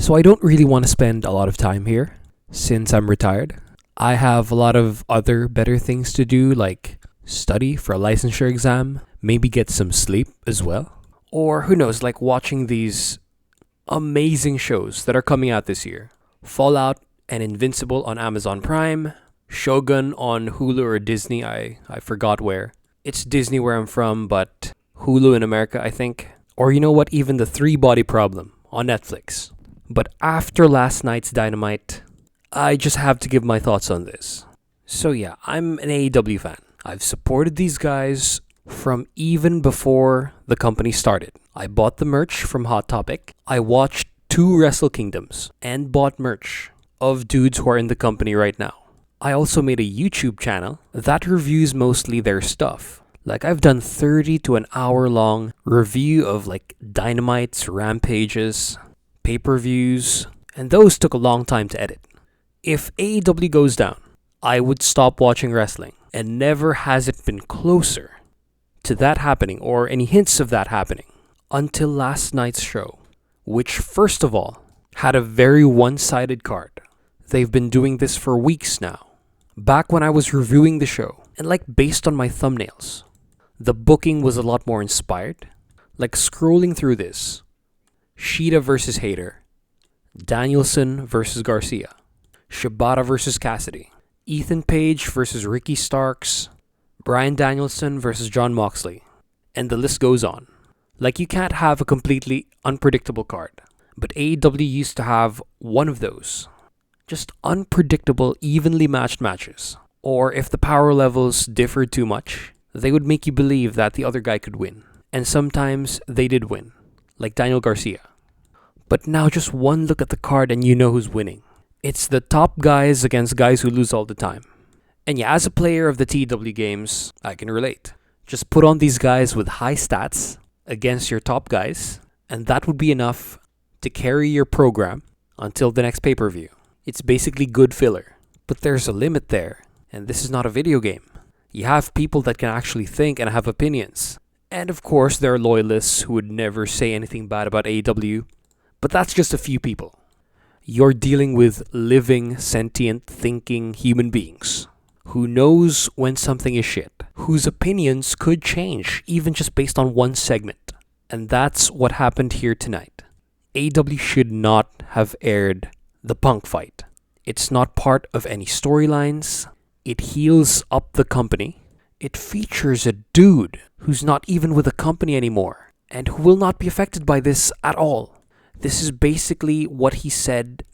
So I don't really want to spend a lot of time here since I'm retired. I have a lot of other better things to do, like study for a licensure exam, maybe get some sleep as well. Or who knows, like watching these amazing shows that are coming out this year. Fallout and Invincible on Amazon Prime, Shogun on Hulu or Disney, I forgot where. It's Disney where I'm from, but Hulu in America, I think. Or you know what, even The Three Body Problem on Netflix. But after last night's Dynamite, I just have to give my thoughts on this. So yeah, I'm an AEW fan. I've supported these guys from even before the company started. I bought the merch from Hot Topic. I watched 2 Wrestle Kingdoms and bought merch of dudes who are in the company right now. I also made a YouTube channel that reviews mostly their stuff. Like I've done 30 to an hour long review of like Dynamites, Rampages, pay-per-views, and those took a long time to edit. If AEW goes down, I would stop watching wrestling, and never has it been closer to that happening or any hints of that happening until last night's show, which first of all had a very one-sided card. They've been doing this for weeks now. Back when I was reviewing the show, and like based on my thumbnails, the booking was a lot more inspired. Like scrolling through this, Shida versus Hayter, Danielson versus Garcia, Shibata versus Cassidy, Ethan Page versus Ricky Starks, Bryan Danielson versus Jon Moxley, and the list goes on. Like you can't have a completely unpredictable card, but AEW used to have one of those. Just unpredictable, evenly matched matches. Or if the power levels differed too much, they would make you believe that the other guy could win. And sometimes they did win, like Daniel Garcia. But now just one look at the card and you know who's winning. It's the top guys against guys who lose all the time. And yeah, as a player of the TW games, I can relate. Just put on these guys with high stats against your top guys, and that would be enough to carry your program until the next pay-per-view. It's basically good filler. But there's a limit there, and this is not a video game. You have people that can actually think and have opinions. And of course, there are loyalists who would never say anything bad about AEW, but that's just a few people. You're dealing with living, sentient, thinking human beings who knows when something is shit, whose opinions could change even just based on one segment. And that's what happened here tonight. AEW should not have aired the Punk fight. It's not part of any storylines. It heals up the company. It features a dude who's not even with the company anymore and who will not be affected by this at all. This is basically what he said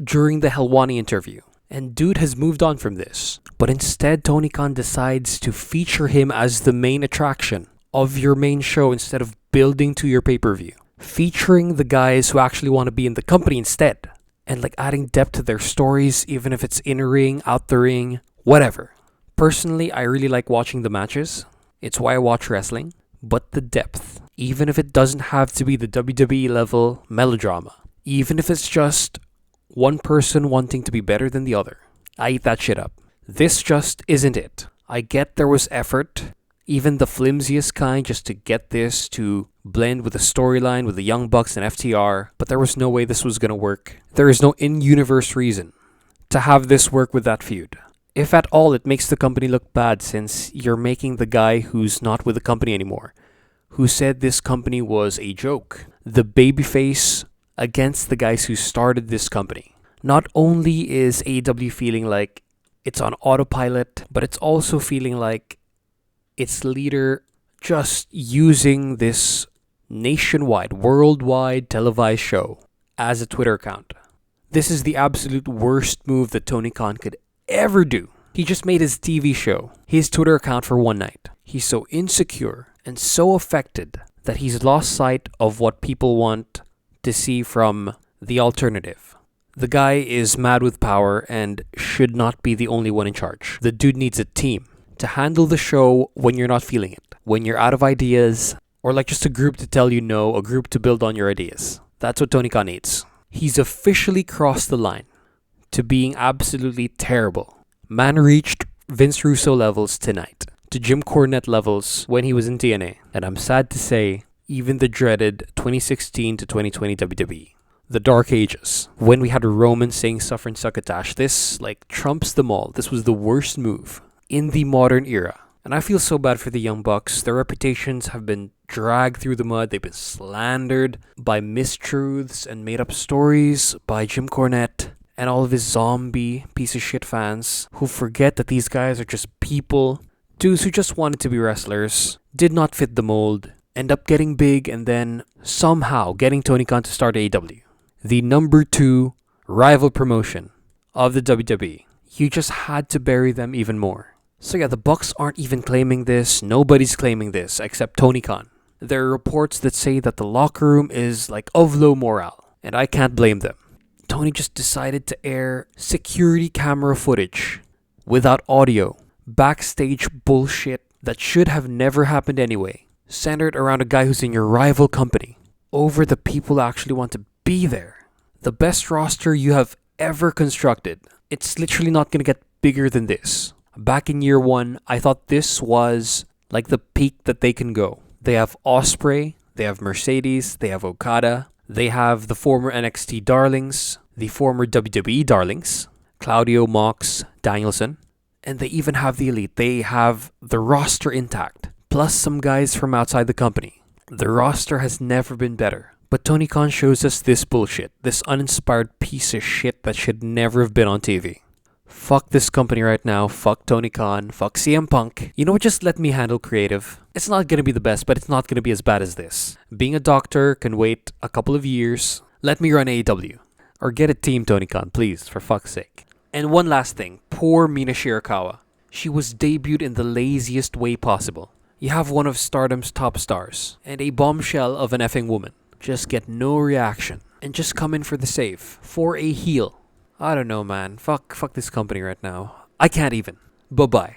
during the Helwani interview. And dude has moved on from this. But instead, Tony Khan decides to feature him as the main attraction of your main show instead of building to your pay-per-view. Featuring the guys who actually want to be in the company instead. And like adding depth to their stories, even if it's in a ring, out the ring, whatever. Personally, I really like watching the matches. It's why I watch wrestling. But the depth, even if it doesn't have to be the WWE level melodrama, even if it's just one person wanting to be better than the other, I eat that shit up. This just isn't it. I get there was effort, even the flimsiest kind, just to get this to blend with the storyline with the Young Bucks and FTR, but there was no way this was gonna work. There is no in-universe reason to have this work with that feud. If at all, it makes the company look bad since you're making the guy who's not with the company anymore, who said this company was a joke, the babyface against the guys who started this company. Not only is AEW feeling like it's on autopilot, but it's also feeling like its leader just using this nationwide, worldwide televised show as a Twitter account. This is the absolute worst move that Tony Khan could ever do. He just made his TV show his Twitter account for one night. He's so insecure and so affected that he's lost sight of what people want to see from the alternative. The guy is mad with power and should not be the only one in charge. The dude needs a team to handle the show when you're not feeling it, when you're out of ideas, or like just a group to tell you no, a group to build on your ideas. That's what Tony Khan needs. He's officially crossed the line to being absolutely terrible. Man reached Vince Russo levels tonight, to Jim Cornette levels when he was in TNA. And I'm sad to say, even the dreaded 2016 to 2020 WWE. the Dark Ages, when we had Roman saying suffer and succotash. This, trumps them all. This was the worst move in the modern era. And I feel so bad for the Young Bucks. Their reputations have been dragged through the mud. They've been slandered by mistruths and made up stories by Jim Cornette and all of his zombie piece of shit fans who forget that these guys are just people, dudes who just wanted to be wrestlers, did not fit the mold, end up getting big, and then somehow getting Tony Khan to start AEW, the number 2 rival promotion of the WWE. You just had to bury them even more. So yeah, the Bucks aren't even claiming this. Nobody's claiming this except Tony Khan. There are reports that say that the locker room is of low morale, and I can't blame them. Tony just decided to air security camera footage without audio, backstage bullshit that should have never happened anyway, centered around a guy who's in your rival company, over the people who actually want to be there. The best roster you have ever constructed. It's literally not going to get bigger than this. Back in year 1, I thought this was the peak that they can go. They have Osprey, they have Mercedes, they have Okada, they have the former NXT darlings, the former WWE darlings, Claudio, Mox, Danielson, and they even have the Elite. They have the roster intact, plus some guys from outside the company. The roster has never been better. But Tony Khan shows us this bullshit, this uninspired piece of shit that should never have been on TV. Fuck this company right now, fuck Tony Khan, fuck CM Punk. You know what, just let me handle creative. It's not gonna be the best, but it's not gonna be as bad as this. Being a doctor can wait a couple of years. Let me run AEW. Or get a team, Tony Khan, please, for fuck's sake. And one last thing, poor Mina Shirakawa. She was debuted in the laziest way possible. You have one of Stardom's top stars, and a bombshell of an effing woman. Just get no reaction, and just come in for the save, for a heel. I don't know, man. Fuck this company right now. I can't even. Bye-bye.